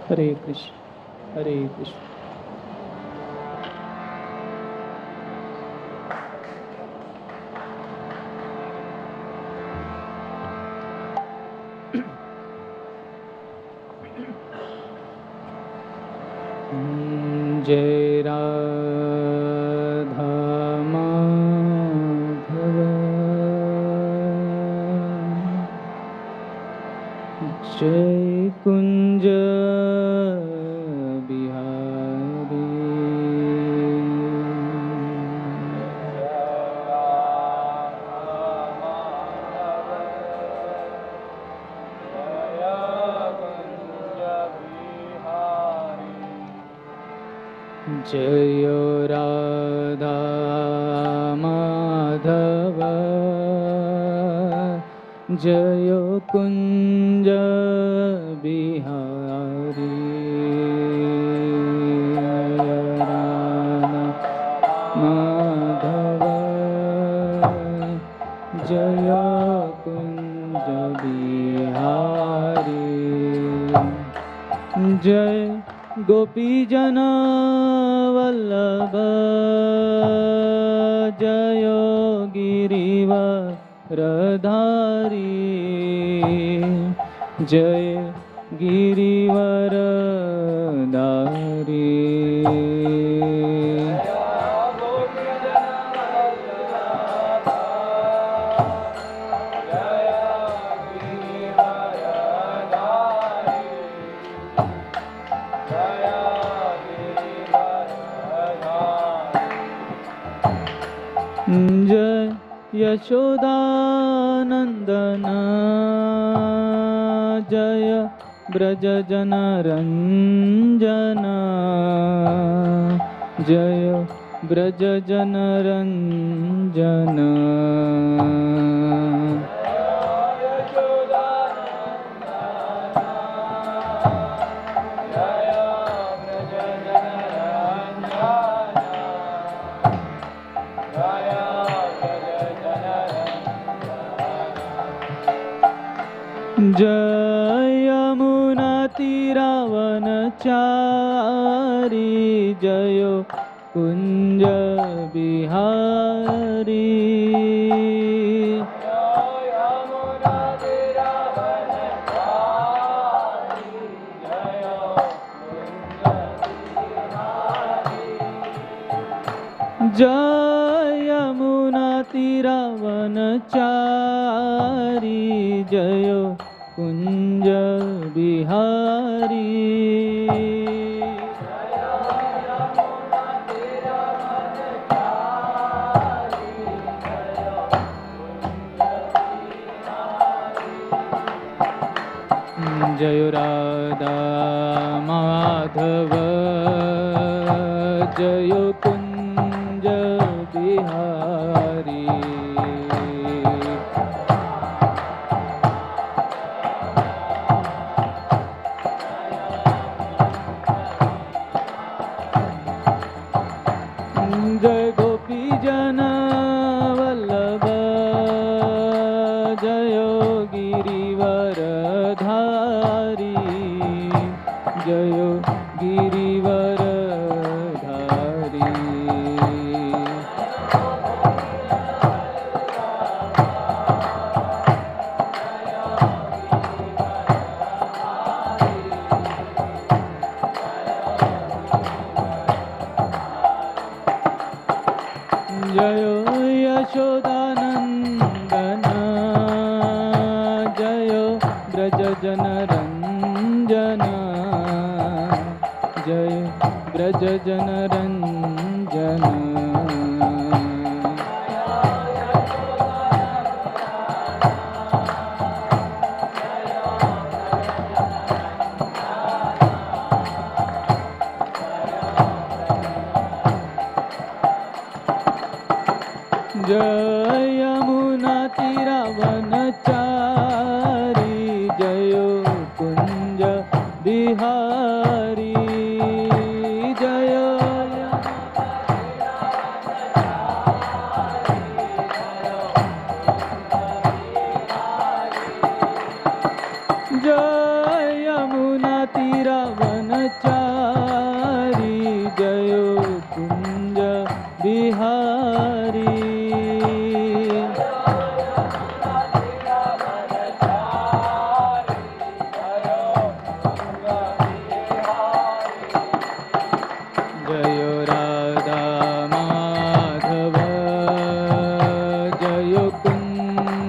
हरे कृष्ण हरे कृष्ण। जय राधा माधव जय कुंज बिहारी। जय राधा माधव जय कुंज बिहारी। राधा माधव जय कुंज बिहारी। जय गोपी जन वल्लभ जय गिरिवरधारी। जय गिरिवरधारी। जय यशोदानंदन जय ब्रज जन रंजन। जय ब्रज जन रंजन। जय यमुना तीरावनचारी जय कुंज बिहारी। जय यमुना तीरावनचारी जय कुंज बिहारी। जय राधा माधव जय कुंज बिहारी। जय गोपी जन वल्लभ जय गिरिवरधारी। जय गिरिवरधारी। जय यशोदानंदन जय ब्रज जन रंजन। जय ब्रज जन रंजन। जय यमुना तीरावनचारी जय कुंज बिहारी। जय जय यमुना तीरावन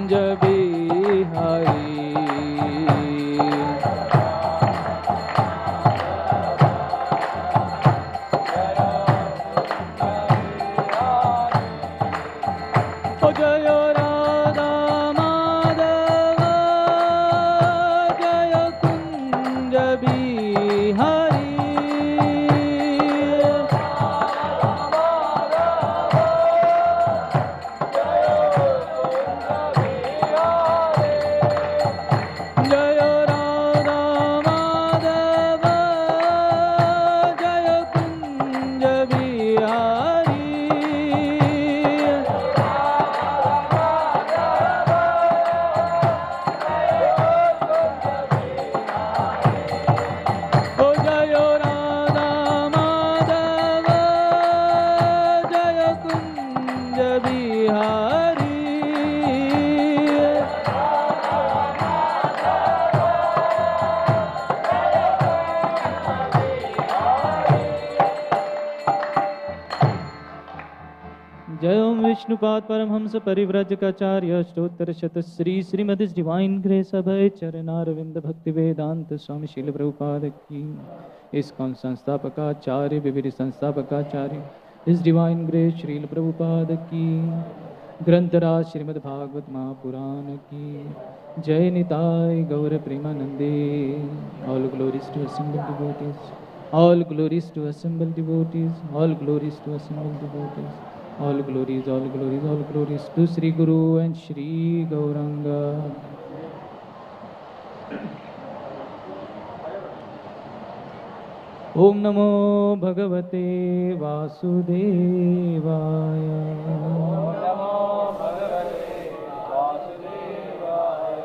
कुंज बिहारी। ओ जय राधा माधव जय कुंज बिहारी। जय राधा माधव जय कुंज बिहारी। ओ जय राधा माधव जय कुंज बिहारी। जय ओम विष्णुपाद परमहंस परिव्रजकाचार्य अष्टोत्तर शत श्री श्रीमद डिवाइन ग्रेस अभय चरणारविंद भक्ति वेदांत स्वामी शील प्रभुपाद की। ISKCON संस्थापकाचार्य विविध संस्थापकाचार्य इस डिवाइन ग्रेस श्रील प्रभुपाद की। ग्रंथराज श्रीमद् भागवत महापुराण की जय। निताय गौर प्रेमानंदे। All glories to assembled devotees, all glories to assembled devotees, all glories to assembled devotees, all glories, all glories, all glories to Sri Guru and Sri Gauranga. Om Namo Bhagavate Vasudevaya.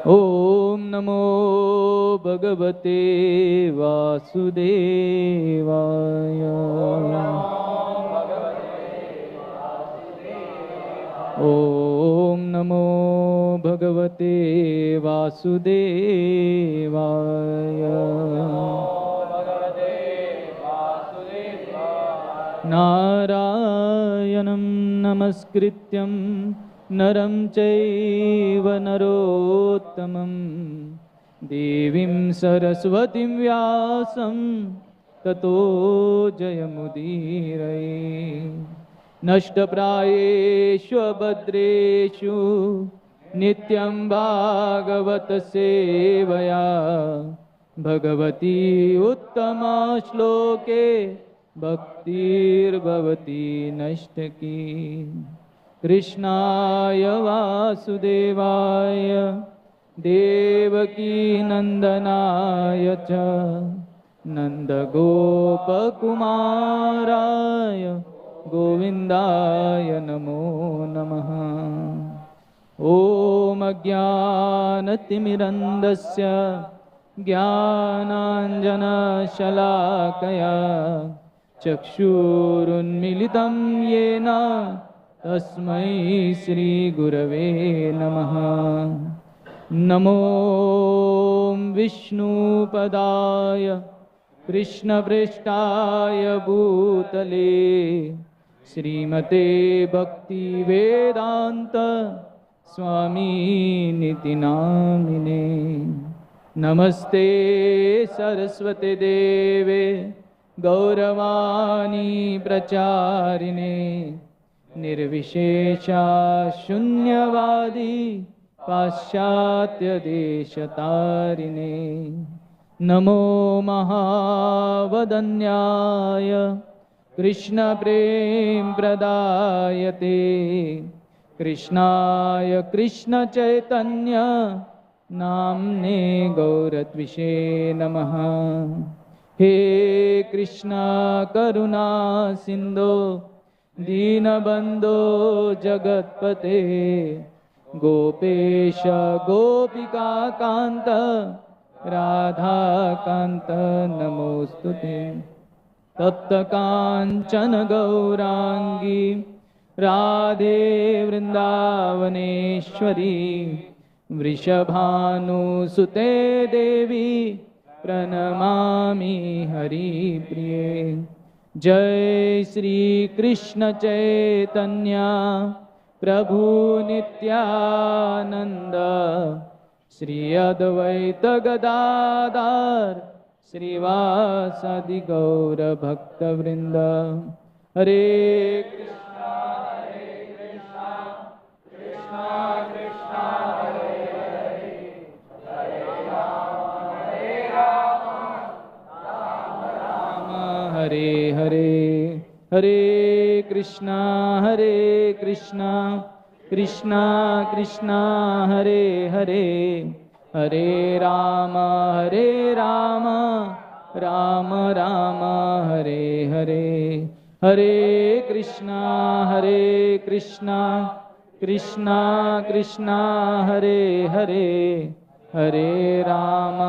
Om Namo Bhagavate Vasudevaya. Om Namo Bhagavate Vasudevaya. Narayanam namaskrityam naram chaiva narottamam devim saraswatim vyasam tato jayamudirai. नष्टप्रायेषु अभद्रेषु नित्यं भागवत सेवया भगवती उत्तमा श्लोके भक्तिर्भवती नष्टकी। कृष्णाय वासुदेवाय देवकी नंदनाय च नन्दगोपकुमाराय गोविन्दाय नमो नमः। ॐ अज्ञानतिमिरन्धस्य ज्ञानाञ्जनशलाकया चक्षुरुन्मीलितं येन तस्मै श्रीगुरवे नमः। नमो विष्णुपदाय कृष्णपृष्ठाय भूतले श्रीमते भक्ति वेदांत स्वामीनिति नामिने। नमस्ते सरस्वती देवे गौरवाणी प्रचारिणे निर्विशेषा शून्यवादी पाश्चात्य देशतारिणे। नमो महावदन्याय कृष्ण प्रेम प्रदायते कृष्णाय कृष्ण चैतन्य नाम्ने गौरत्विषे नमः। हे कृष्ण करुणा सिंधो दीनबंधो जगत्पते गोपेश गोपिका कांत राधा कांत नमोस्तुते। तप्त कांचन गौरांगी राधे वृंदावनेश्वरी वृषभानुसुते देवी प्रणमामि हरिप्रिये। जय श्री कृष्ण चैतन्य प्रभु नित्यानंद श्री अद्वैत गदाधर श्रीवासादि गौर भक्त वृंद। हरे कृष्णा कृष्णा कृष्णा हरे हरे राम हरे हरे। हरे कृष्णा कृष्णा कृष्णा हरे हरे हरे राम राम राम हरे हरे। हरे Krishna Krishna Krishna Hare Hare Hare Ram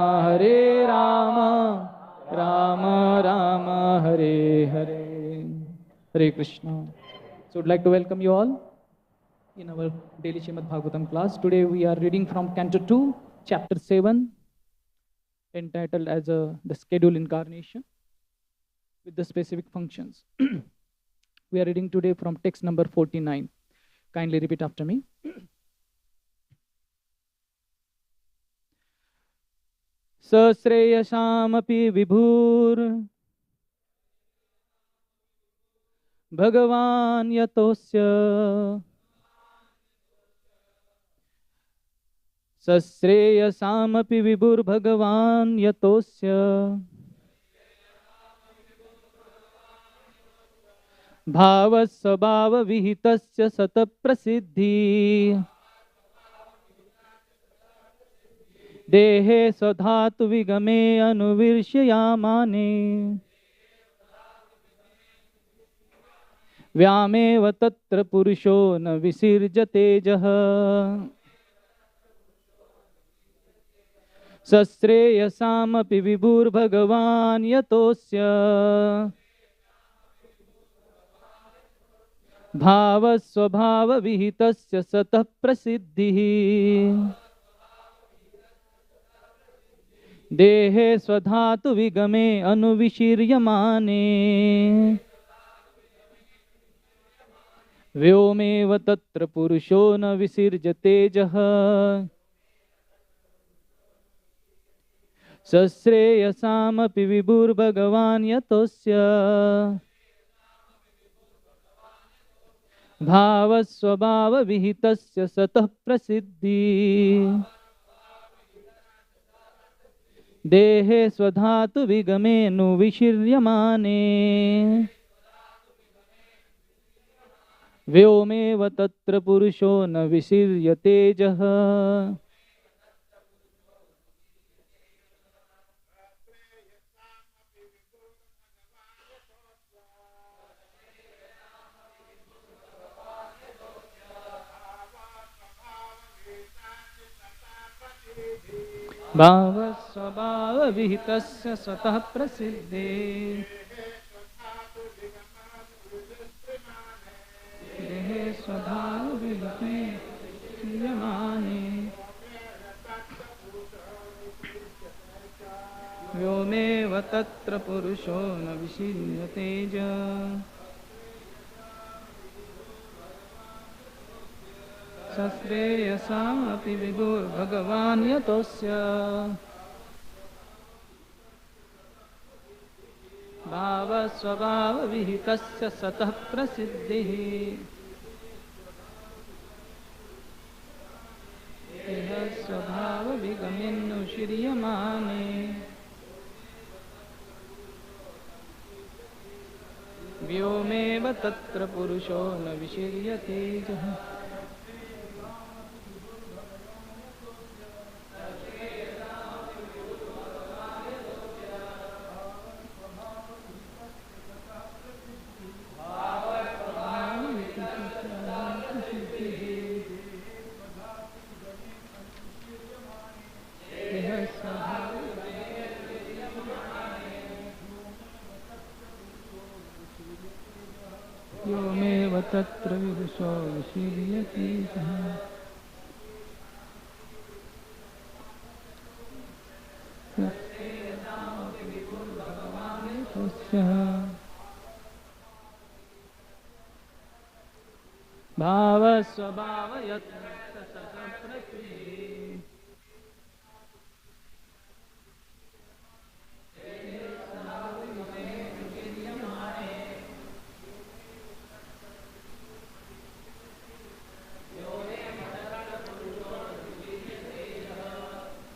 Ram Ram Hare Hare. Hare Krishna. So I'd like to welcome you all in our daily Srimad Bhagavatam class. Today we are reading from Canto 2, Chapter 7, entitled as the Schedule Incarnation with the specific functions. We are reading today from text number 49. Kindly repeat after me. Sasreyashamapi vibhur Bhagavan yatosya Sasreyasamapi vibhur Bhagavan yatosya Bhavasvabhava vihitasya sataprasiddhi Dehe swadhatu vigame anuvirshayamane Vyamev tatra purusho na visirjate jaha Sasreyasamapi vibhur Bhagavan yatosya Bhavasvabhava vihitasya satah prasiddhi Dehe swadhatu vigame anuvishiryamane Vyomeva tatra purusho na visirjate jaha Sasreyasamapi vibhur Bhagavan yatosya Bhavasvabhava vihitasya satah prasiddhi Dehe swadhatu vigame anuvishiryamane Vyomeva tatra purusho na visiryate jaha Bhavasvabhava vihitasya satah prasiddhi Dehe swadhatu vigame anuvishiryamane Vyomeva tatra purusho na vishiryate jaha Sasreyasamapi vibhur Bhagavan yatosya Bhavasvabhava vihitasya satah prasiddhi Deha svabhava vigamenu shiryamane Vyomeva tatra purusho na vishiryate jaha Vyomeva tatra purusho vishiryate jaha Bhava Swabhava Yatna Sataprati.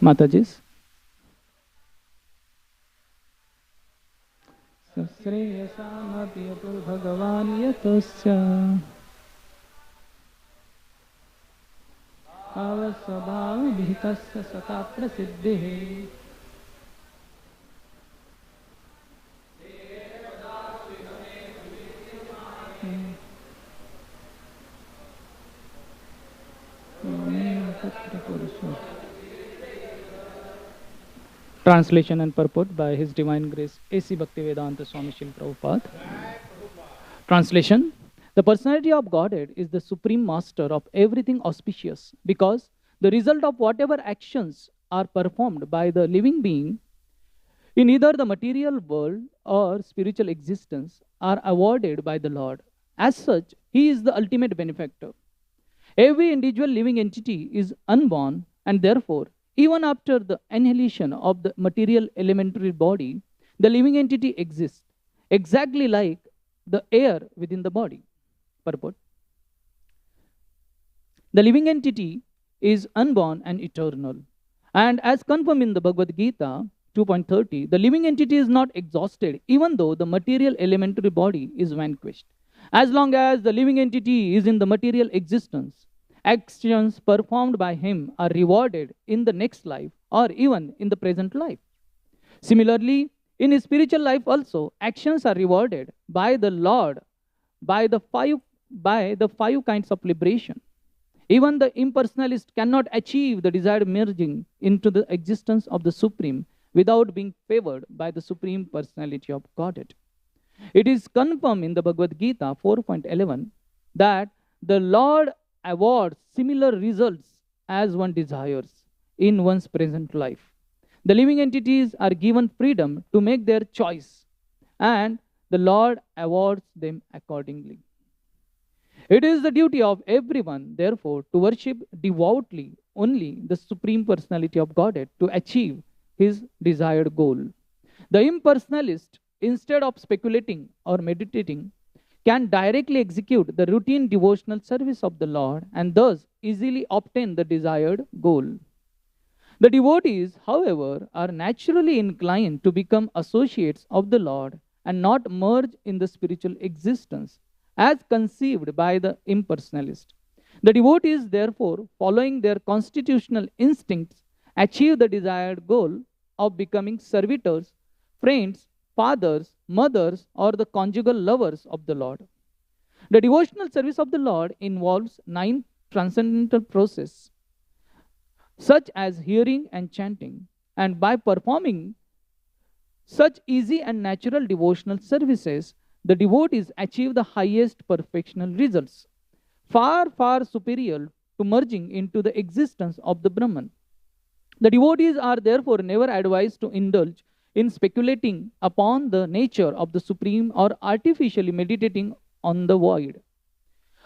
Matajis. Sasreyasamapiyatur Bhagavan Yatasya Avasvabhava Bhitasya Sata Prasiddhi. Translation and purport by His Divine Grace A.C. Bhaktivedanta Swami Srila Prabhupada. Translation. The personality of Godhead is the supreme master of everything auspicious, because the result of whatever actions are performed by the living being in either the material world or spiritual existence are awarded by the Lord. As such, He is the ultimate benefactor. Every individual living entity is unborn, and therefore, even after the annihilation of the material elementary body, the living entity exists, exactly like the air within the body. Purport. The living entity is unborn and eternal. And as confirmed in the Bhagavad Gita 2.30, the living entity is not exhausted, even though the material elementary body is vanquished. As long as the living entity is in the material existence, actions performed by him are rewarded in the next life or even in the present life. Similarly, in his spiritual life also, actions are rewarded by the Lord by the five kinds of liberation. Even the impersonalist cannot achieve the desired merging into the existence of the Supreme without being favored by the Supreme Personality of Godhead. It is confirmed in the Bhagavad Gita 4.11 that the Lord awards similar results as one desires in one's present life. The living entities are given freedom to make their choice, and the Lord awards them accordingly. It is the duty of everyone, therefore, to worship devoutly only the Supreme Personality of Godhead to achieve his desired goal. The impersonalist, instead of speculating or meditating, can directly execute the routine devotional service of the Lord and thus easily obtain the desired goal. The devotees, however, are naturally inclined to become associates of the Lord and not merge in the spiritual existence as conceived by the impersonalist. The devotees, therefore, following their constitutional instincts, achieve the desired goal of becoming servitors, friends, fathers, mothers, or the conjugal lovers of the Lord. The devotional service of the Lord involves 9 transcendental processes, such as hearing and chanting, and by performing such easy and natural devotional services, the devotees achieve the highest perfectional results, far, far superior to merging into the existence of the Brahman. The devotees are therefore never advised to indulge in speculating upon the nature of the Supreme or artificially meditating on the void.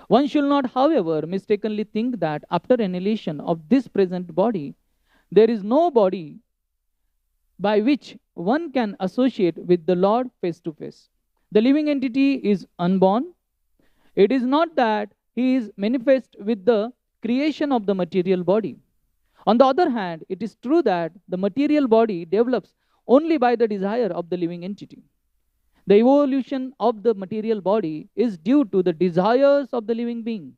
One should not, however, mistakenly think that after annihilation of this present body, there is no body by which one can associate with the Lord face to face. The living entity is unborn. It is not that he is manifest with the creation of the material body. On the other hand, it is true that the material body develops only by the desire of the living entity. The evolution of the material body is due to the desires of the living being.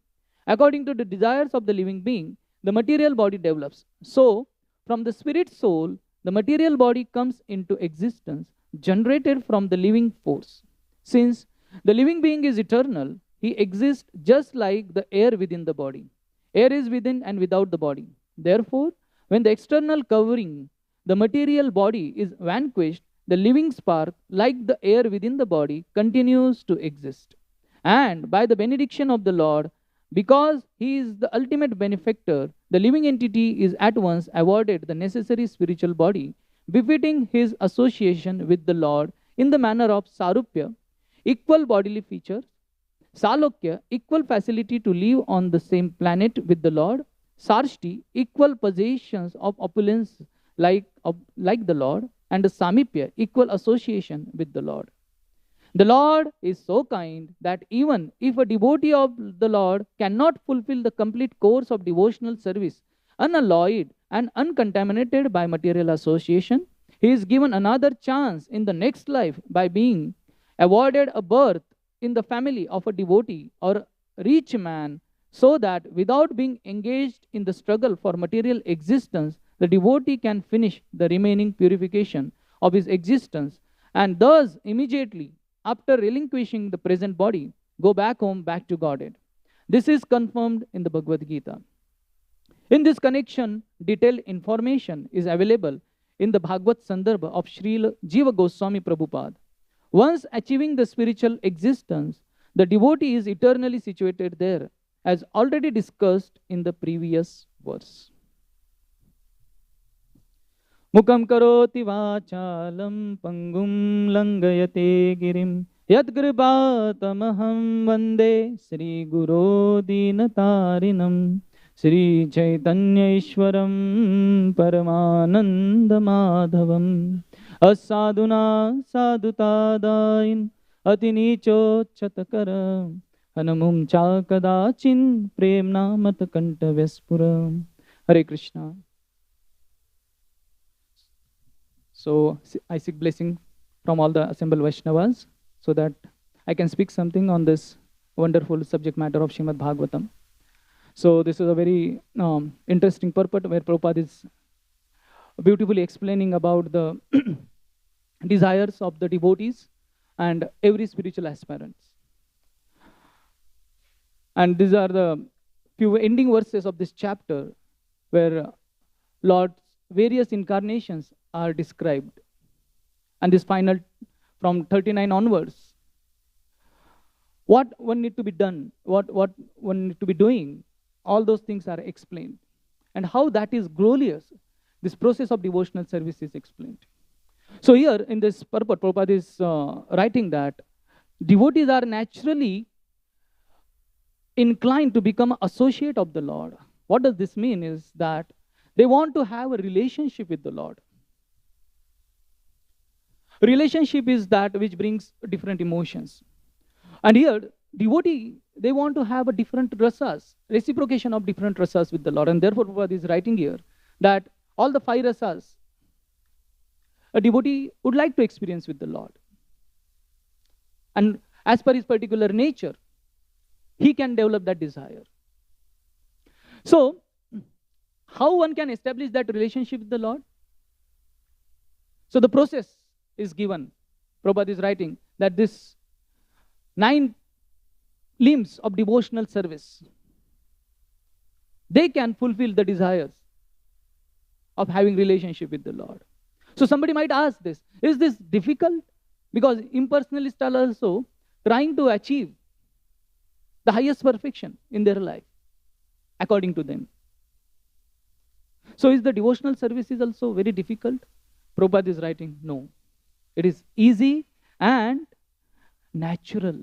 According to the desires of the living being, the material body develops. So, from the spirit soul, the material body comes into existence, generated from the living force. Since the living being is eternal, he exists just like the air within the body. Air is within and without the body. Therefore, when the external covering, the material body, is vanquished, the living spark, like the air within the body, continues to exist. And by the benediction of the Lord, because he is the ultimate benefactor, the living entity is at once awarded the necessary spiritual body, befitting his association with the Lord in the manner of sarupya, equal bodily features, Salokya, equal facility to live on the same planet with the Lord. Sarshti, equal possessions of opulence like the Lord. And Samipya, equal association with the Lord. The Lord is so kind that even if a devotee of the Lord cannot fulfill the complete course of devotional service, unalloyed and uncontaminated by material association, he is given another chance in the next life by being awarded a birth in the family of a devotee or rich man, so that without being engaged in the struggle for material existence, the devotee can finish the remaining purification of his existence and thus immediately after relinquishing the present body, go back home, back to Godhead. This is confirmed in the Bhagavad Gita. In this connection, detailed information is available in the Bhagavad Sandarbha of Srila Jiva Goswami Prabhupada. Once achieving the spiritual existence, the devotee is eternally situated there, as already discussed in the previous verse. Mukam karoti vachalam pangum langayate girim yadgribatamaham vande Sri Guru Dinatarinam Sri Chaitanya Ishwaram Paramananda Madhavam Asaduna sadutadain atinicho chatakara hanamum chakadachin premna matakanta vespuram. Hare Krishna. So I seek blessing from all the assembled Vaishnavas so that I can speak something on this wonderful subject matter of Srimad Bhagavatam. So this is a very interesting purport where Prabhupada is beautifully explaining about the desires of the devotees and every spiritual aspirants. And these are the few ending verses of this chapter where Lord's various incarnations are described. And this final, from 39 onwards, what one need to be done, what one need to be doing, all those things are explained. And how that is glorious, this process of devotional service is explained. So here in this purport, Prabhupada is writing that devotees are naturally inclined to become an associate of the Lord. What does this mean is that they want to have a relationship with the Lord. Relationship is that which brings different emotions. And here, devotee, they want to have a different rasas, reciprocation of different rasas with the Lord. And therefore, Prabhupada is writing here that all the 5 rasas, a devotee would like to experience with the Lord. And as per his particular nature, he can develop that desire. So, how one can establish that relationship with the Lord? So the process is given. Prabhupada is writing that this 9 limbs of devotional service, they can fulfill the desires of having relationship with the Lord. So somebody might ask this, is this difficult? Because impersonalists are also trying to achieve the highest perfection in their life, according to them. So is the devotional service is also very difficult? Prabhupada is writing, no. It is easy and natural.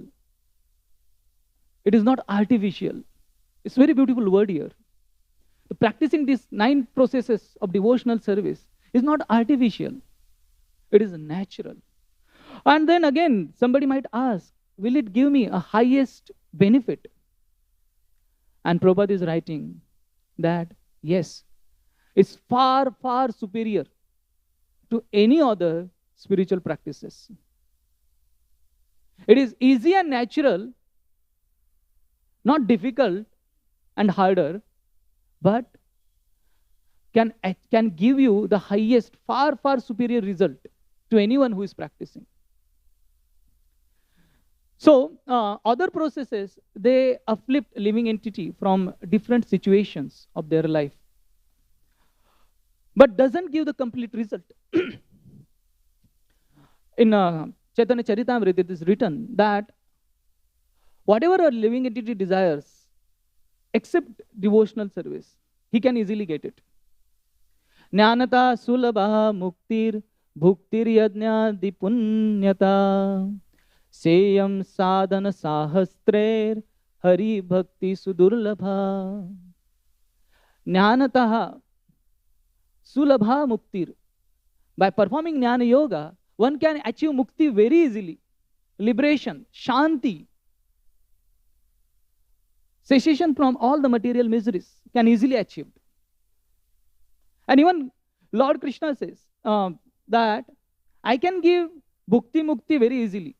It is not artificial. It's a very beautiful word here. Practicing these 9 processes of devotional service is not artificial. It is natural. And then again, somebody might ask, will it give me a highest benefit? And Prabhupada is writing that, yes, it's far, far superior to any other spiritual practices. It is easy and natural, not difficult and harder, but can give you the highest, far, far superior result to anyone who is practicing. So, other processes, they uplift living entity from different situations of their life, but doesn't give the complete result. In Chaitanya Charitamrita, it is written that whatever a living entity desires, except devotional service, he can easily get it. Jnanata sulabha muktir bhuktir yajna dipunyata Seyam sadhana sahastrer hari bhakti sudurlabha. Jnanataha sulabha muktir. By performing Jnana Yoga, one can achieve mukti very easily. Liberation, shanti, cessation from all the material miseries can easily achieved. And even Lord Krishna says that I can give bhukti mukti very easily.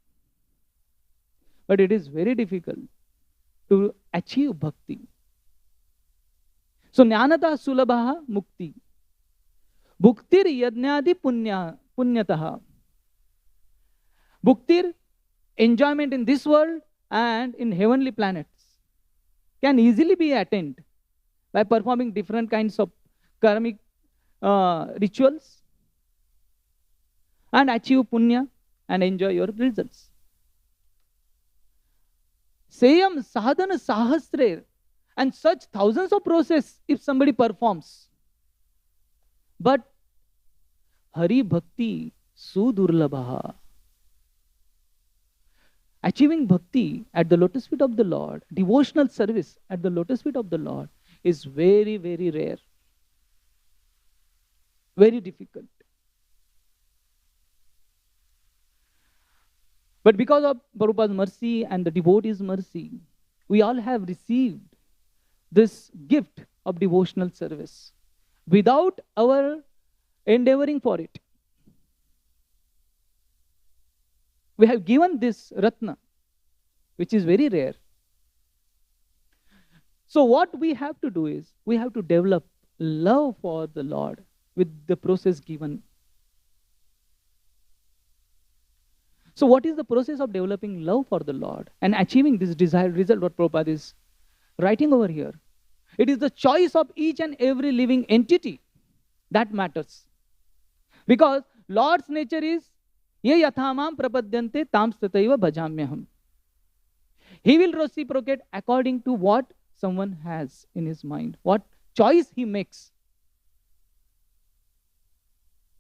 But it is very difficult to achieve bhakti. So jnanata sulabha mukti. Bhuktir yajnadi punyataha. Bhuktir, enjoyment in this world and in heavenly planets, can easily be attained by performing different kinds of karmic rituals and achieve punya and enjoy your results. Seyam sadhana sahasrer, and such thousands of process if somebody performs. But Hari Bhakti Sudurlabha. Achieving bhakti at the lotus feet of the Lord, devotional service at the lotus feet of the Lord, is very, very rare. Very difficult. But because of Prabhupada's mercy and the devotees' mercy, we all have received this gift of devotional service without our endeavoring for it. We have given this Ratna, which is very rare. So what we have to do is, we have to develop love for the Lord with the process given. So what is the process of developing love for the Lord and achieving this desired result, what Prabhupada is writing over here? It is the choice of each and every living entity that matters. Because Lord's nature is, ye yathamam prapadyante tam stataiva bhajamyaham. He will reciprocate according to what someone has in his mind, what choice he makes.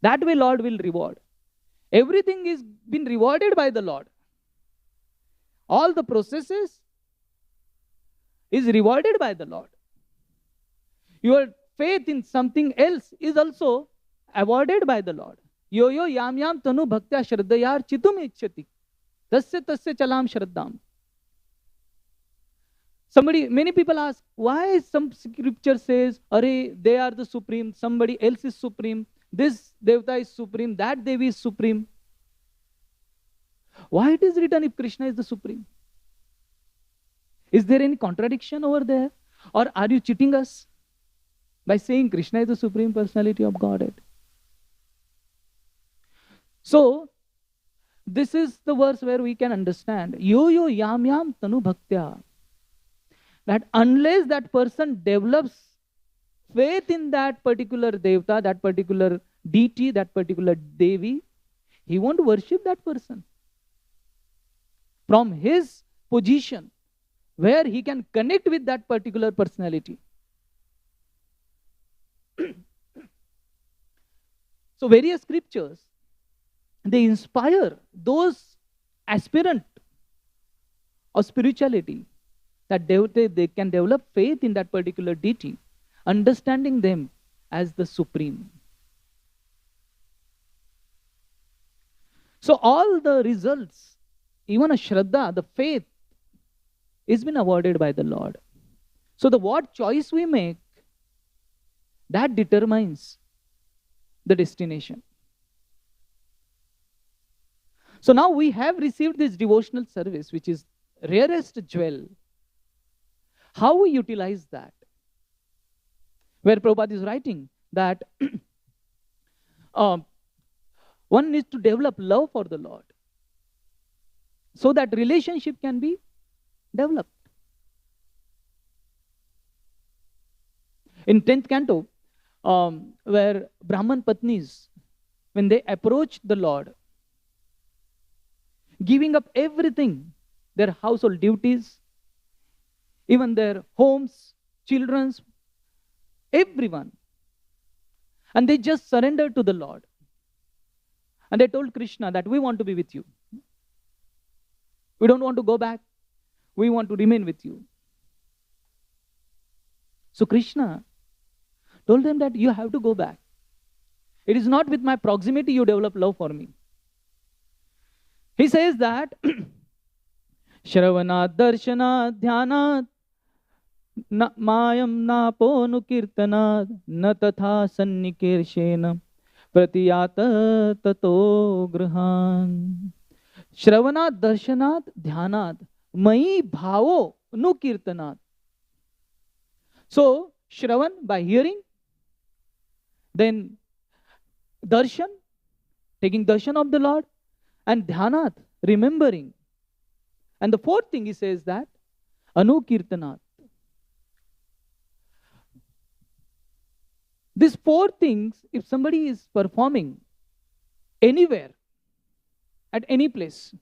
That way Lord will reward. Everything is been rewarded by the Lord. All the processes is rewarded by the Lord. Your faith in something else is also awarded by the Lord. Yo yo yam yam tanu bhaktya shraddhayar chitum ichchati. Tasya tasya chalam shraddham. Many people ask, why some scripture says, Arey, they are the supreme, somebody else is supreme, this Devta is supreme, that Devi is supreme. Why it is written if Krishna is the supreme? Is there any contradiction over there? Or are you cheating us by saying Krishna is the supreme personality of Godhead? So, this is the verse where we can understand, yo yo yam yam tanu bhaktya. That unless that person develops faith in that particular Devta, that particular deity, that particular Devi, he won't worship that person. From his position, where he can connect with that particular personality. So various scriptures, they inspire those aspirant of spirituality, that they can develop faith in that particular deity, understanding them as the supreme. So all the results, even a Shraddha, the faith, is been awarded by the Lord. So what choice we make, that determines the destination. So now we have received this devotional service, which is rarest jewel. How we utilize that? Where Prabhupada is writing that one needs to develop love for the Lord, so that relationship can be developed. In 10th canto, where Brahman Patnis, when they approach the Lord, giving up everything, their household duties, even their homes, children's, everyone, and they just surrendered to the Lord. And they told Krishna that we want to be with you. We don't want to go back. We want to remain with you. So Krishna told them that you have to go back. It is not with my proximity you develop love for me. He says that Shravanat Darshanat Dhyanat Mayam Napo Nukirtanat Na Tatha Sannikirshena Pratiyata Tato Grahan. Shravanat Darshanat Dhyanat Mai Bhavo Nukirtanat. So Shravan by hearing, then darshan, taking darshan of the Lord, and dhanat, remembering. And the fourth thing he says that anukirtanat. These four things, if somebody is performing anywhere, at any place,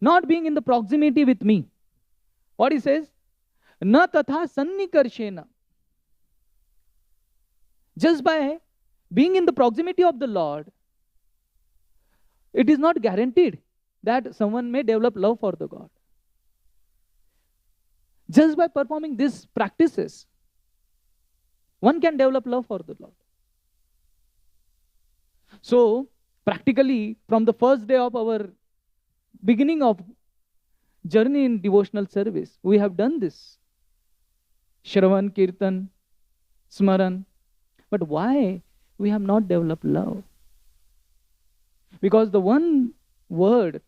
not being in the proximity with me, what he says, na tatha sannikarshena. Just by being in the proximity of the Lord, it is not guaranteed that someone may develop love for the God. Just by performing these practices, one can develop love for the Lord. So, practically, from the first day of our beginning of journey in devotional service, we have done this. Shravan, Kirtan, Smaran. But why we have not developed love? Because the one word,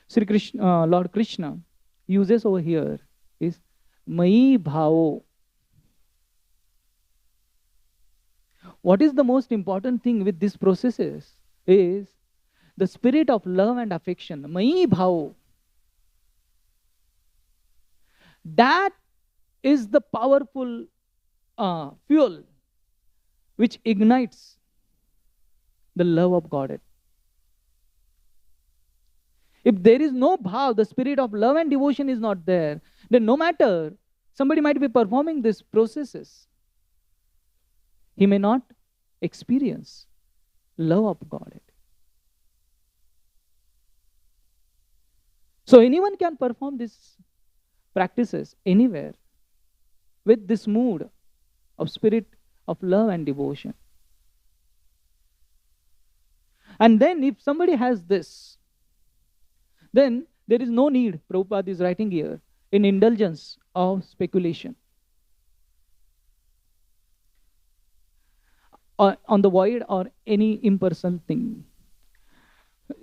Sri Krishna, Lord Krishna uses over here is Mai Bhavo. What is the most important thing with these processes is the spirit of love and affection. Mai Bhavo. That is the powerful fuel which ignites the love of Godhead. If there is no bhav, the spirit of love and devotion is not there, then no matter, somebody might be performing these processes, he may not experience love of Godhead. So anyone can perform these practices anywhere with this mood of spirit of love and devotion. And then if somebody has this, then there is no need, Prabhupada is writing here, in indulgence of speculation on the void or any impersonal thing.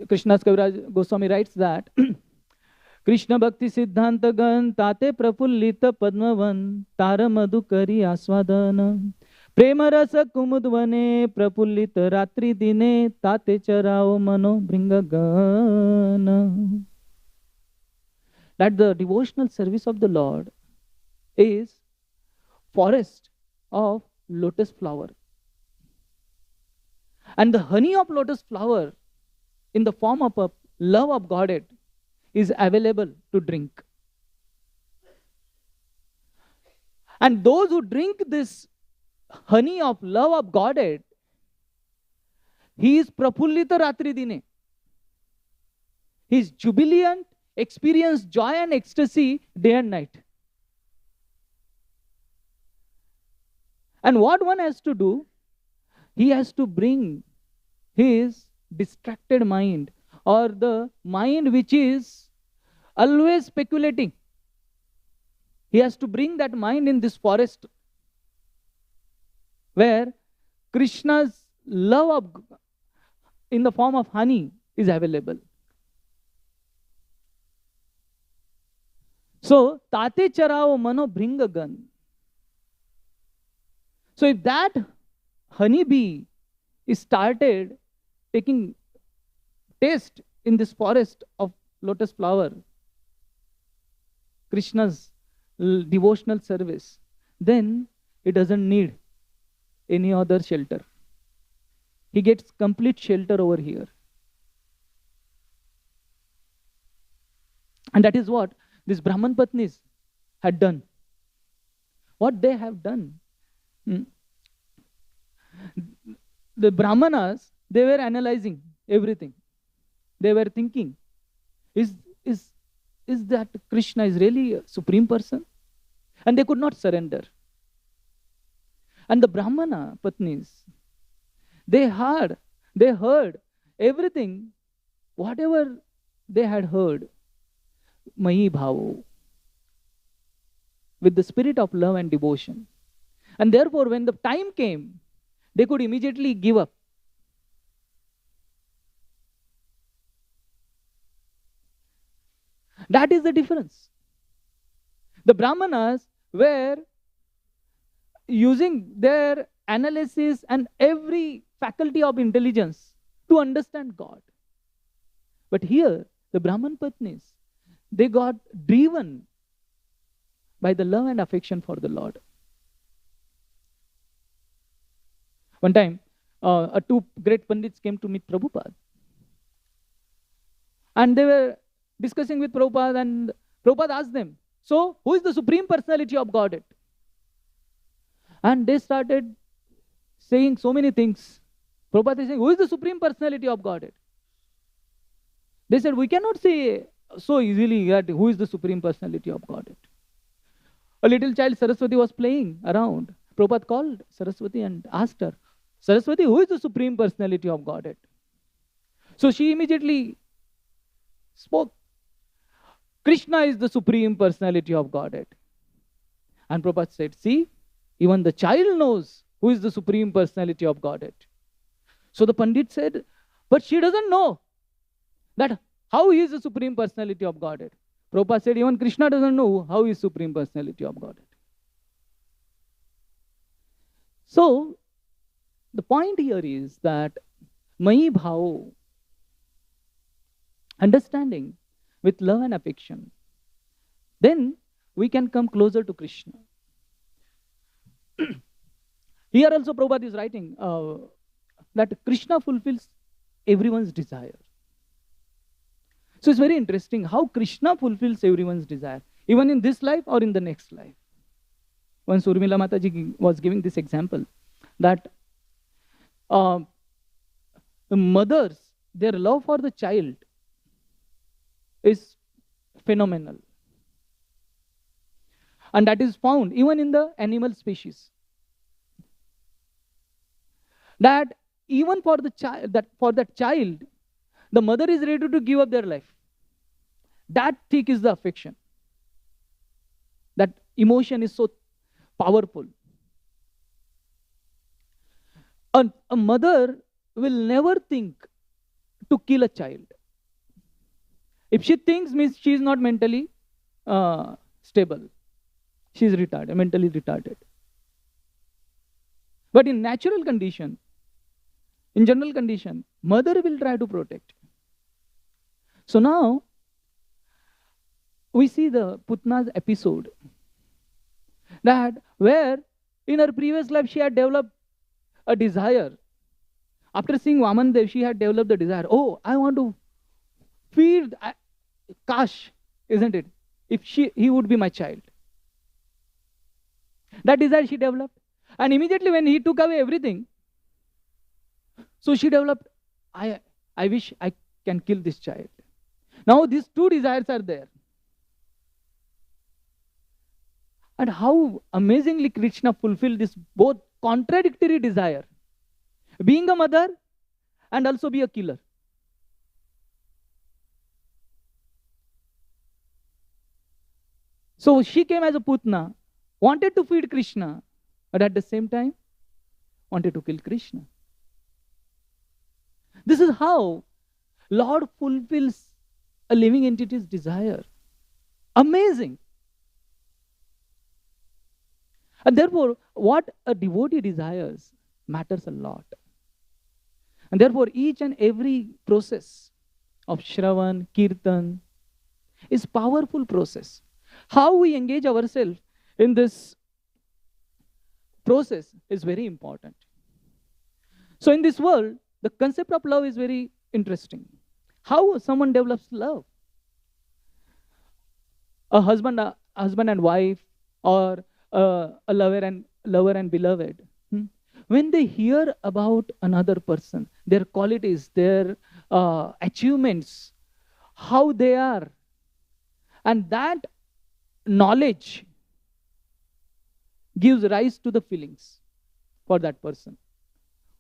Krishna's Kaviraj Goswami writes that Krishna Bhakti Siddhanta Gan Tate Prapullita Padmavan Tara Madhukari Aswadana Prema Rasa Kumudvane Prapullita Ratri Dine Tate Charao Mano Bringagana. That the devotional service of the Lord is forest of lotus flower. And the honey of lotus flower in the form of a love of Godhead is available to drink. And those who drink this honey of love of Godhead, he is prapullita ratri dine. He is jubilant, experience joy and ecstasy day and night. And what one has to do, he has to bring his distracted mind or the mind which is always speculating. He has to bring that mind in this forest where Krishna's love in the form of honey is available. So, tate charao mano bringagan. So, if that honeybee is started taking taste in this forest of lotus flower, Krishna's devotional service, then it doesn't need any other shelter. He gets complete shelter over here. And that is what these Brahman Patnis had done. What they have done. The Brahmanas, they were analyzing everything. they were thinking, is, is, is that Krishna is really a supreme person? And they could not surrender. And the Brahmana Patnis, they heard everything, whatever they had heard, Mahi Bhavo, with the spirit of love and devotion. And therefore, when the time came, they could immediately give up. That is the difference. The Brahmanas were using their analysis and every faculty of intelligence to understand God. But here, the Brahman Patnis, they got driven by the love and affection for the Lord. One time, two great Pandits came to meet Prabhupada. And they were discussing with Prabhupada, and Prabhupada asked them, so, who is the Supreme Personality of Godhead? And they started saying so many things. Prabhupada is saying, who is the Supreme Personality of Godhead? They said, we cannot say so easily that who is the Supreme Personality of Godhead. A little child, Saraswati, was playing around. Prabhupada called Saraswati and asked her, Saraswati, who is the Supreme Personality of Godhead? So she immediately spoke, Krishna is the Supreme Personality of Godhead. And Prabhupada said, see, even the child knows who is the Supreme Personality of Godhead. So the Pandit said, but she doesn't know that how he is the Supreme Personality of Godhead. Prabhupada said, even Krishna doesn't know how he is Supreme Personality of Godhead. So, the point here is that Mahi Bhavo, understanding with love and affection, then we can come closer to Krishna. Here also Prabhupada is writing that Krishna fulfills everyone's desire. So it's very interesting how Krishna fulfills everyone's desire, even in this life or in the next life. Once Urmila Mataji was giving this example, that the mothers, their love for the child is phenomenal. And that is found even in the animal species. That even for the child, that child, the mother is ready to give up their life. That thick is the affection. That emotion is so powerful. A mother will never think to kill a child. If she thinks, means she is not mentally stable. She is retarded, mentally retarded. But in natural condition, in general condition, mother will try to protect. So now, we see the Putna's episode, that where in her previous life she had developed a desire. After seeing Vamandev, she had developed the desire, oh, I want to feed Kash, isn't it? If he would be my child. That desire she developed. And immediately when he took away everything, so she developed, I wish I can kill this child. Now these two desires are there. And how amazingly Krishna fulfilled this both contradictory desire. Being a mother and also be a killer. So she came as a Putna, wanted to feed Krishna, but at the same time, wanted to kill Krishna. This is how Lord fulfills a living entity's desire. Amazing. And therefore, what a devotee desires matters a lot. And therefore, each and every process of Shravan, Kirtan is powerful process. How we engage ourselves in this process is very important. So in this world, the concept of love is very interesting. How someone develops love? A husband and wife, or a lover and beloved. When they hear about another person, their qualities, their achievements, how they are. And that knowledge gives rise to the feelings for that person.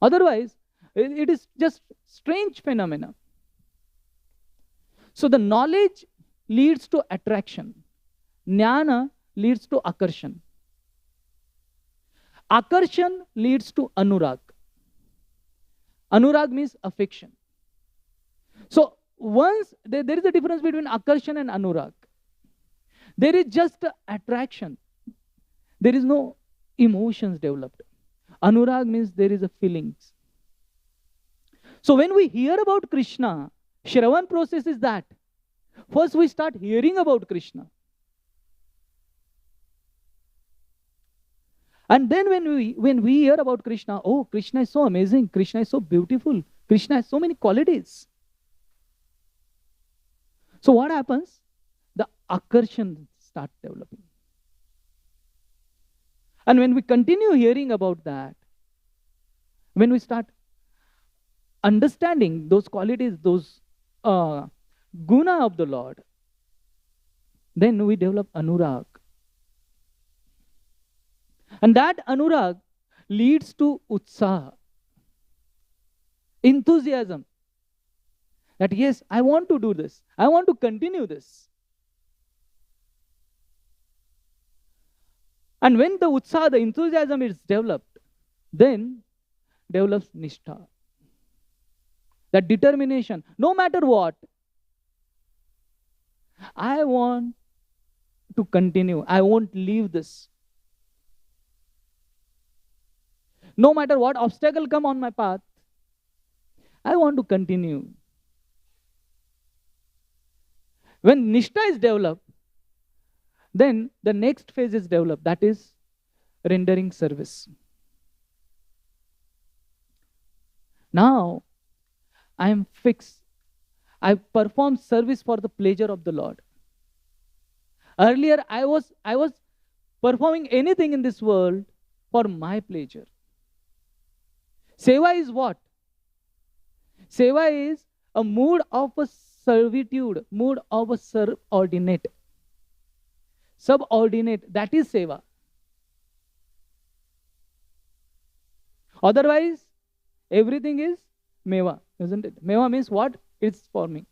Otherwise, it is just strange phenomena. So the knowledge leads to attraction. Jnana leads to akarshan. Akarshan leads to anurag. Anurag means affection. So once there is a difference between akarshan and anurag. There is just attraction. There is no emotions developed. Anurag means there is a feelings. So when we hear about Krishna, Shravan process is that. First we start hearing about Krishna. And then when we hear about Krishna, oh, Krishna is so amazing, Krishna is so beautiful, Krishna has so many qualities. So what happens? The akarshan start developing. And when we continue hearing about that, when we start understanding those qualities, those guna of the Lord, then we develop anurag. And that anurag leads to utsaha, enthusiasm. That yes, I want to do this. I want to continue this. And when the utsaha, the enthusiasm is developed, then develops nishtha. That determination, no matter what, I want to continue. I won't leave this. No matter what obstacle come on my path, I want to continue. When nishtha is developed, then the next phase is developed, that is rendering service. Now, I am fixed. I perform service for the pleasure of the Lord. Earlier, I was performing anything in this world for my pleasure. Seva is what? Seva is a mood of a servitude, mood of a subordinate. Subordinate, that is seva. Otherwise, everything is meva, isn't it? Meva means what? It's for me.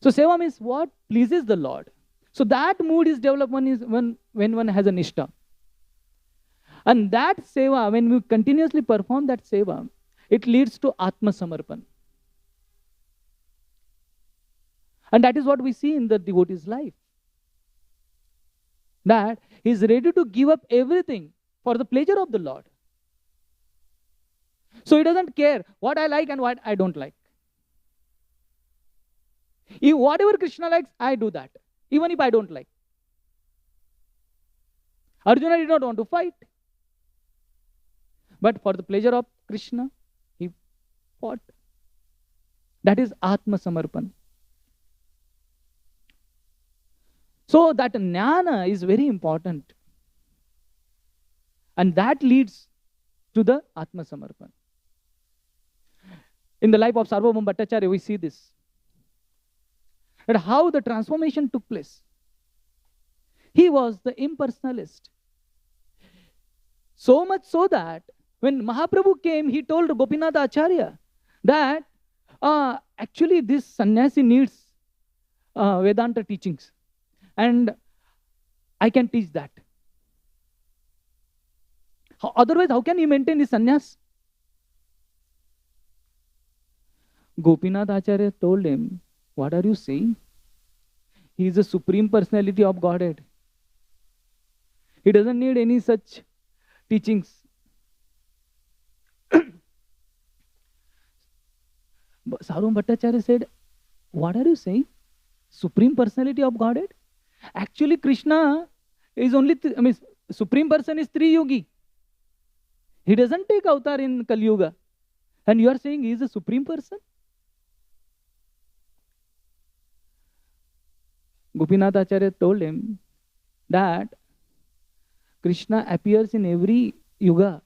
So seva means what? Pleases the Lord. So that mood is developed when one has a nishtha. And that seva, when we continuously perform that seva, it leads to Atma Samarpan. And that is what we see in the devotee's life. That he is ready to give up everything for the pleasure of the Lord. So he doesn't care what I like and what I don't like. If whatever Krishna likes, I do that, even if I don't like. Arjuna did not want to fight. But for the pleasure of Krishna, he fought. That is Atma Samarpan. So that jnana is very important. And that leads to the Atma Samarpan. In the life of Sarvabhauma Bhattacharya, we see this. That how the transformation took place. He was the impersonalist. So much so that when Mahaprabhu came, he told Gopinath Acharya that actually this sannyasi needs Vedanta teachings. And I can teach that. Otherwise, how can he maintain his sannyas? Gopinath Acharya told him, what are you saying? He is the supreme personality of Godhead. He doesn't need any such teachings. Sarvabhauma Bhattacharya said, what are you saying? Supreme personality of Godhead? Actually, Krishna is only, Supreme person is Tri Yogi. He doesn't take avatar in Kali Yuga. And you are saying he is a supreme person? Gopinath Acharya told him that Krishna appears in every yuga.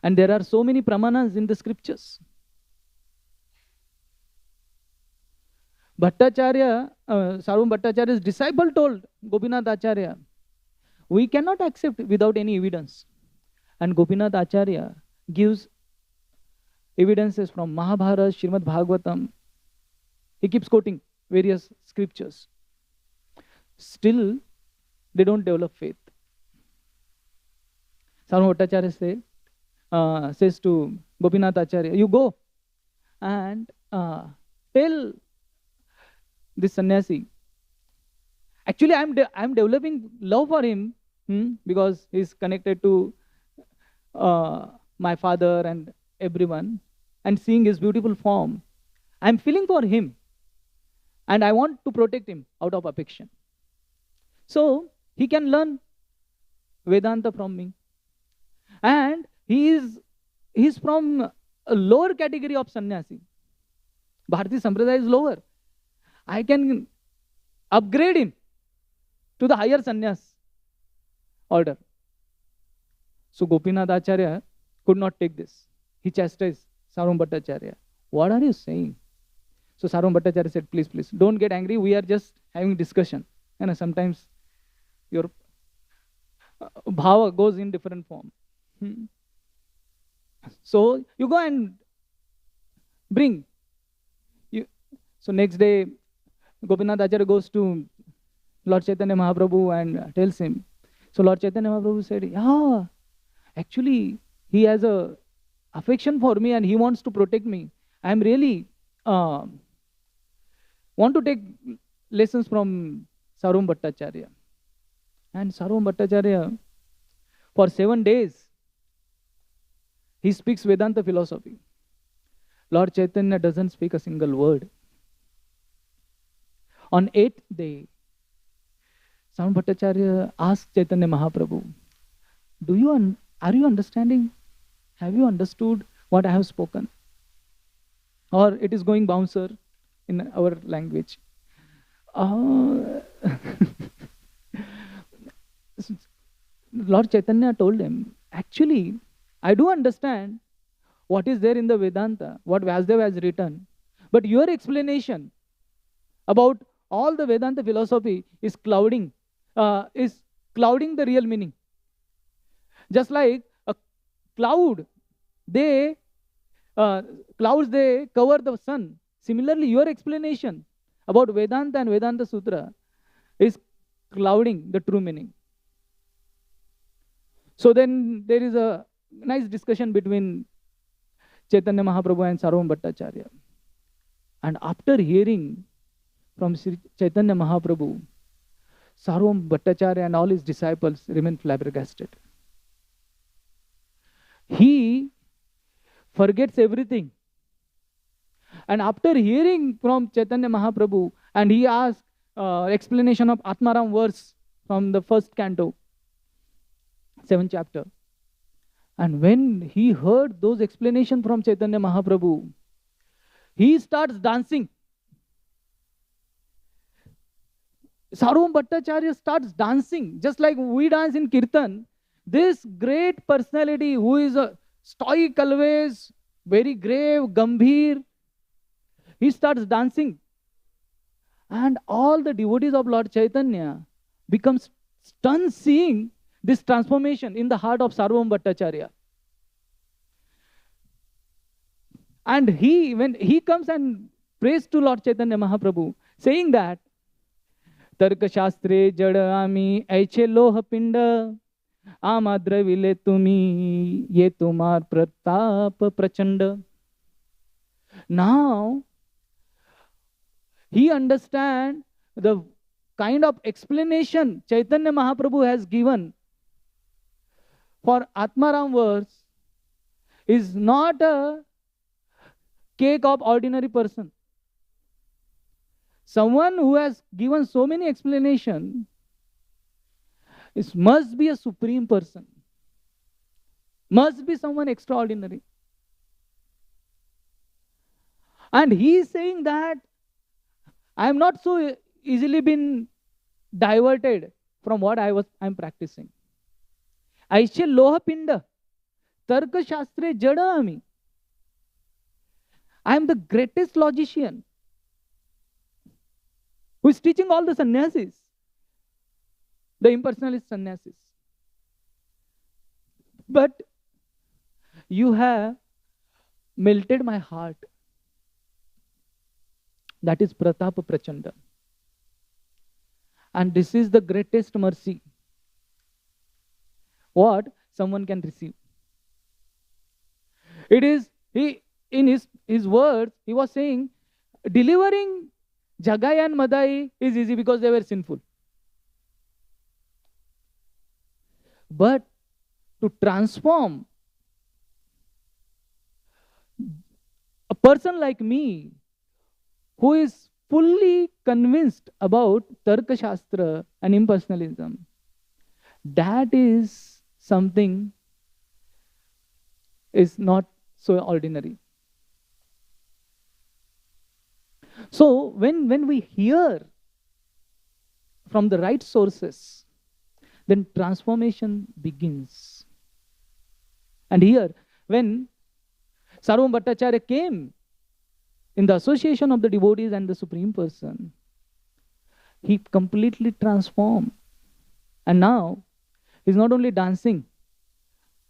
And there are so many pramanas in the scriptures. Bhattacharya, Sarvam Bhattacharya's disciple told Gopinath Acharya, we cannot accept without any evidence. And Gopinath Acharya gives evidences from Mahabharata, Srimad Bhagavatam. He keeps quoting various scriptures. Still, they don't develop faith. Sarvam Bhattacharya says to Gopinath Acharya, you go and tell this sannyasi. Actually, I'm developing love for him because he's connected to my father and everyone, and seeing his beautiful form. I'm feeling for him, and I want to protect him out of affection. So he can learn Vedanta from me. And he's from a lower category of sannyasi. Bharati Sampradaya is lower. I can upgrade him to the higher sannyas order. So Gopinath Acharya could not take this. He chastised Sarvam Bhattacharya. What are you saying? So Sarvam Bhattacharya said, please, don't get angry. We are just having discussion. And sometimes your bhava goes in different form. So you go and bring. So next day, Gopinath Acharya goes to Lord Chaitanya Mahaprabhu and tells him. So Lord Chaitanya Mahaprabhu said, yeah, actually, he has a affection for me and he wants to protect me. I am really want to take lessons from Sarvam Bhattacharya. And Sarvam Bhattacharya, for 7 days, he speaks Vedanta philosophy. Lord Chaitanya doesn't speak a single word. On 8th day, Sarvam Bhattacharya asked Chaitanya Mahaprabhu, are you understanding? Have you understood what I have spoken? Or it is going bouncer in our language. Lord Chaitanya told him, actually, I do understand what is there in the Vedanta, what Vyasdeva has written. But your explanation about all the Vedanta philosophy is clouding the real meaning. Just like a cloud, clouds they cover the sun. Similarly, your explanation about Vedanta and Vedanta Sutra is clouding the true meaning. So then there is a nice discussion between Chaitanya Mahaprabhu and Sarvam Bhattacharya. And after hearing from Sri Chaitanya Mahaprabhu, Sarvam Bhattacharya and all his disciples remain flabbergasted. He forgets everything. And after hearing from Chaitanya Mahaprabhu, and he asked explanation of Atmaram verse from the first canto, 7th chapter. And when he heard those explanations from Chaitanya Mahaprabhu, he starts dancing. Sarvam Bhattacharya starts dancing, just like we dance in Kirtan. This great personality who is a stoic always, very grave, gambhir, he starts dancing. And all the devotees of Lord Chaitanya become stunned seeing this transformation in the heart of Sarvam Bhattacharya. And when he comes and prays to Lord Chaitanya Mahaprabhu, saying that, Tarka Shastre Jada Ami Aiche Loha Pinda Amadra Vile Tumi Ye Tumar Pratap Prachanda. Now, he understands the kind of explanation Chaitanya Mahaprabhu has given for Atmaram verse is not a cake of ordinary person. Someone who has given so many explanations must be a supreme person, must be someone extraordinary. And he is saying that I am not so easily been diverted from what I'm practicing. Aishe Loha Pinda, Tarka Shastre Jada Ami. I am the greatest logician who is teaching all the sannyasis, the impersonalist sannyasis. But you have melted my heart. That is Pratapa Prachanda. And this is the greatest mercy what someone can receive. It is, in his words, he was saying, delivering Jagai and Madai is easy because they were sinful. But to transform a person like me, who is fully convinced about Tarka Shastra and impersonalism, that is something is not so ordinary. So when we hear from the right sources, then transformation begins. And here, when Sarvam Bhattacharya came in the association of the devotees and the Supreme Person, he completely transformed. And now, he's not only dancing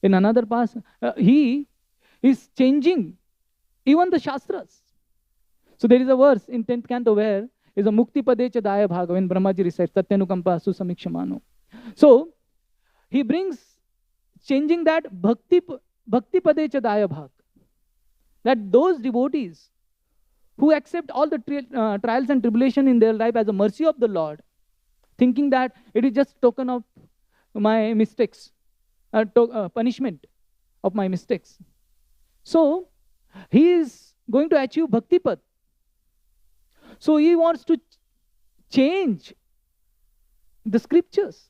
in another path, he is changing even the Shastras. So there is a verse in 10th canto where is a Mukti Padecha Daya Bhaga, when Brahmaji recites Satyanukampa Susamikshamano. So he brings changing that Bhakti Padecha Daya Bhaga, that those devotees who accept all the trials and tribulation in their life as a mercy of the Lord, thinking that it is just token of my mistakes, punishment of my mistakes. So he is going to achieve Bhakti Pad. So he wants to change the scriptures.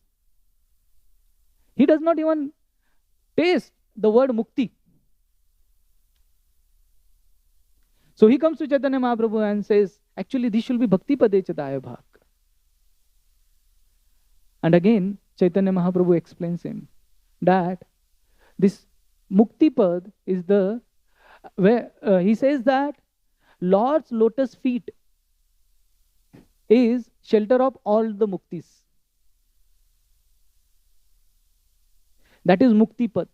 He does not even taste the word Mukti. So he comes to Chaitanya Mahaprabhu and says, actually this should be Bhakti Padecha Daya Bhag. And again, Chaitanya Mahaprabhu explains him that this Mukti Pad is the, where he says that Lord's lotus feet is shelter of all the muktis. That is Mukti Pad.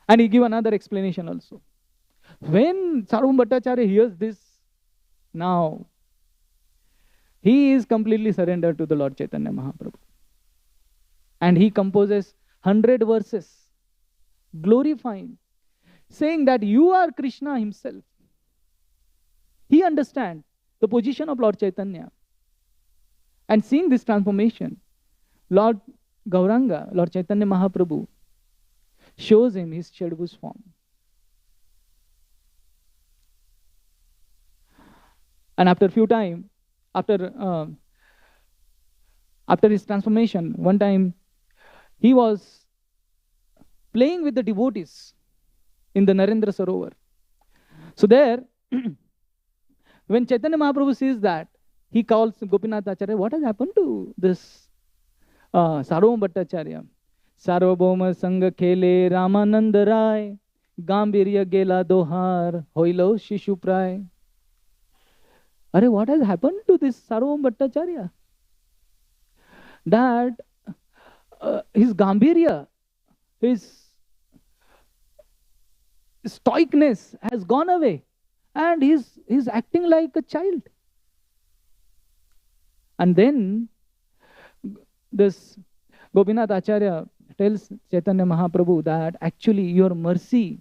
And he gives another explanation also. When Sarvam Bhattacharya hears this, now he is completely surrendered to the Lord Chaitanya Mahaprabhu. And he composes 100 verses, glorifying, saying that you are Krishna himself. He understands the position of Lord Chaitanya. And seeing this transformation, Lord Gauranga, Lord Chaitanya Mahaprabhu, shows him his Shadbhuj form. And after a few time, after his transformation, one time he was playing with the devotees in the Narendra Sarovar. So there, when Chaitanya Mahaprabhu sees that, he calls Gopinath Acharya, what has happened to this Sarvam Bhattacharya? Sarvabhauma Sangha Khele Ramananda Rai, Gambirya Gela Dohar, Hoilo Shishu Prai. Are, what has happened to this Sarvam Bhattacharya? That his Gambirya, his stoicness has gone away, and he's acting like a child. And then this Gopinath Acharya tells Chaitanya Mahaprabhu that actually your mercy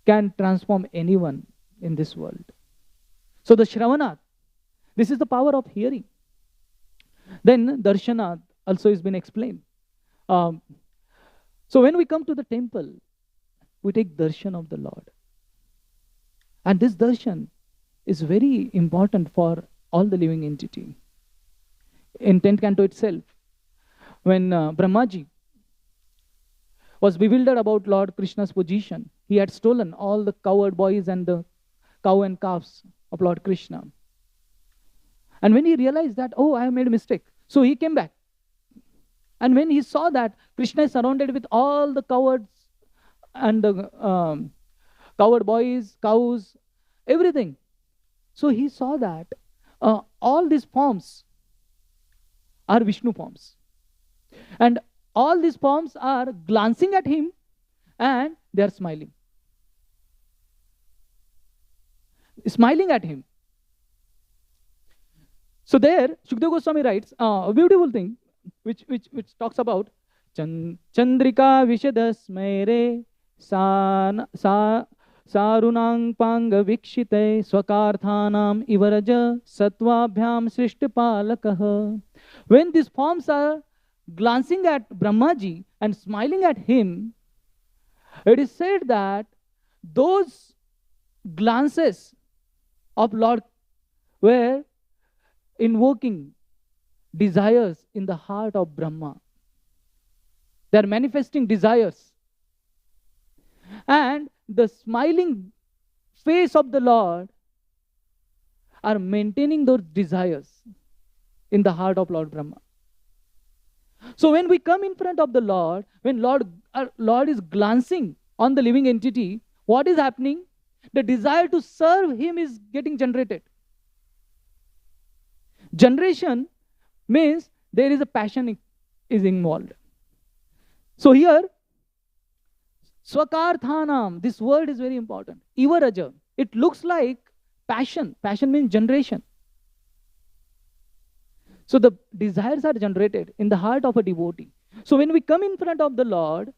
can transform anyone in this world. So the Shravanat, this is the power of hearing. Then Darshanat also has been explained. So when we come to the temple, we take darshan of the Lord. And this darshan is very important for all the living entity. In 10th canto itself, when Brahmaji was bewildered about Lord Krishna's position, he had stolen all the cowherd boys and the cow and calves of Lord Krishna. And when he realized that, oh, I have made a mistake, so he came back. And when he saw that Krishna is surrounded with all the cowards and the coward boys, cows, everything. So he saw that all these forms are Vishnu forms. And all these forms are glancing at him and they are smiling. Smiling at him. So there, Shukdev Goswami writes a beautiful thing which talks about Chandrika Vishadasmaire Sarunang Panga Vikshite Swakarthanam Ivaraja Satvabhyam Srishtapalakah. When these forms are glancing at Brahmaji and smiling at him, it is said that those glances of Lord were invoking desires in the heart of Brahma. They are manifesting desires. And the smiling face of the Lord are maintaining those desires in the heart of Lord Brahma. So when we come in front of the Lord, when Lord is glancing on the living entity, what is happening? The desire to serve him is getting generated. Generation means there is a passion is involved. So here, Swakarthanam, this word is very important. Ivaraja, it looks like passion. Passion means generation. So the desires are generated in the heart of a devotee. So when we come in front of the Lord,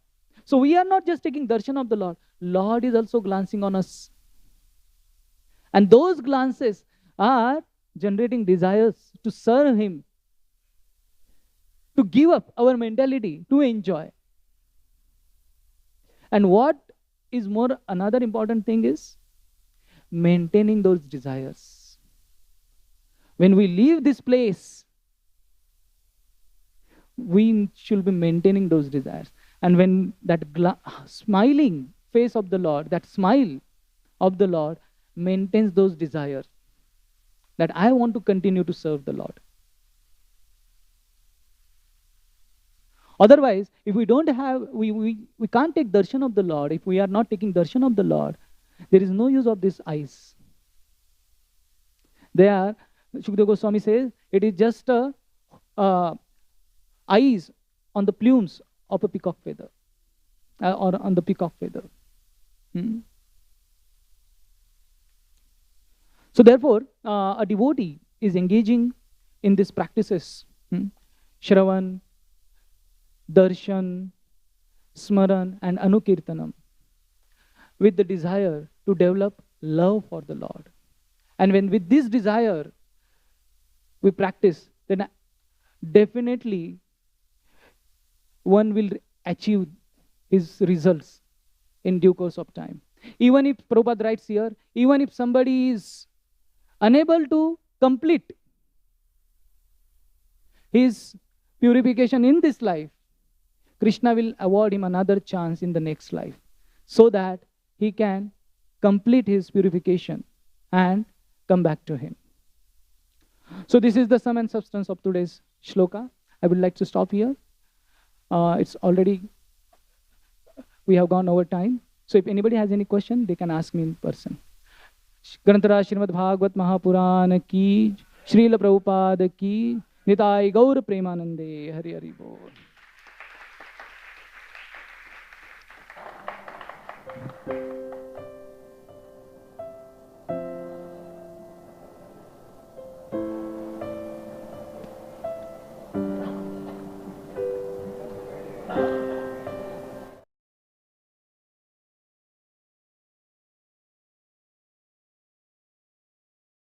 so we are not just taking darshan of the Lord. Lord is also glancing on us. And those glances are generating desires to serve him, to give up our mentality, to enjoy. And what is more, another important thing is maintaining those desires. When we leave this place, we should be maintaining those desires. And when that smiling face of the Lord, that smile of the Lord maintains those desires, that I want to continue to serve the Lord. Otherwise, if we don't have, we can't take darshan of the Lord. If we are not taking darshan of the Lord, there is no use of these eyes. They are, Shukdev Goswami says, it is just eyes on the plumes of a peacock feather, or on the peacock feather. So therefore, a devotee is engaging in these practices, Shravan, Darshan, Smaran and Anukirtanam, with the desire to develop love for the Lord. And when with this desire we practice, then definitely one will achieve his results in due course of time. Even if, Prabhupada writes here, even if somebody is unable to complete his purification in this life, Krishna will award him another chance in the next life, so that he can complete his purification and come back to him. So this is the sum and substance of today's shloka. I would like to stop here. It's already, we have gone over time. So if anybody has any question, they can ask me in person. Granthara Srimad Bhagavat Mahapuran ki, Srila Prabhupada ki, Nitai Gaur Premanande, Hari Hari Bol.